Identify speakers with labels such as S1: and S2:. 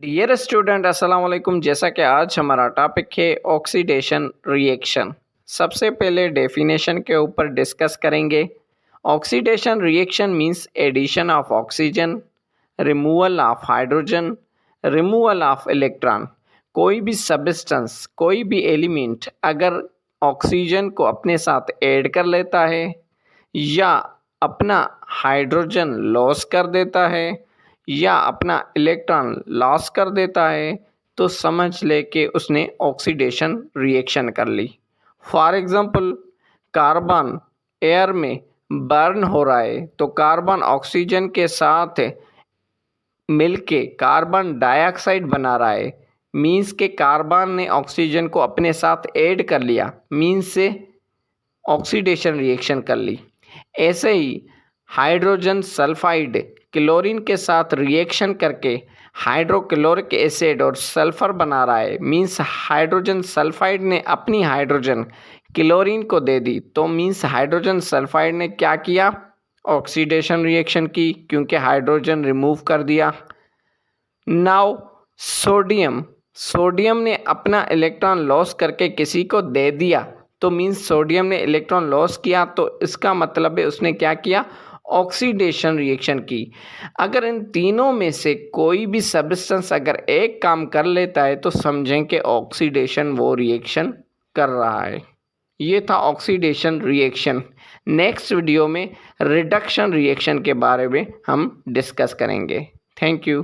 S1: Dear student अस्सलाम वालेकुम। जैसा कि आज हमारा टॉपिक है ऑक्सीडेशन रिएक्शन। सबसे पहले डेफिनेशन के ऊपर डिस्कस करेंगे। Oxidation reaction means addition of oxygen, removal of hydrogen, removal of electron. कोई भी सब्सटेंस, कोई भी एलिमेंट अगर ऑक्सीजन को अपने साथ ऐड कर लेता है या अपना हाइड्रोजन लॉस कर देता है या अपना इलेक्ट्रॉन लॉस कर देता है तो समझ ले कि उसने ऑक्सीडेशन रिएक्शन कर ली। फॉर एग्ज़ाम्पल, कार्बन एयर में बर्न हो रहा है तो कार्बन ऑक्सीजन के साथ मिलके कार्बन डाइऑक्साइड बना रहा है। मीन्स के कार्बन ने ऑक्सीजन को अपने साथ ऐड कर लिया, मीन्स से ऑक्सीडेशन रिएक्शन कर ली। ऐसे ही हाइड्रोजन सल्फाइड क्लोरीन के साथ रिएक्शन करके हाइड्रोक्लोरिक एसिड और सल्फर बना रहा है। मीन्स हाइड्रोजन सल्फाइड ने अपनी हाइड्रोजन क्लोरीन को दे दी, तो मीन्स हाइड्रोजन सल्फाइड ने क्या किया? ऑक्सीडेशन रिएक्शन की, क्योंकि हाइड्रोजन रिमूव कर दिया। नाउ सोडियम ने अपना इलेक्ट्रॉन लॉस करके किसी को दे दिया, तो मीन्स सोडियम ने इलेक्ट्रॉन लॉस किया, तो इसका मतलब है उसने क्या किया? ऑक्सीडेशन रिएक्शन की। अगर इन तीनों में से कोई भी सब्सटेंस अगर एक काम कर लेता है तो समझें कि ऑक्सीडेशन वो रिएक्शन कर रहा है। ये था ऑक्सीडेशन रिएक्शन। नेक्स्ट वीडियो में रिडक्शन रिएक्शन के बारे में हम डिस्कस करेंगे। Thank you.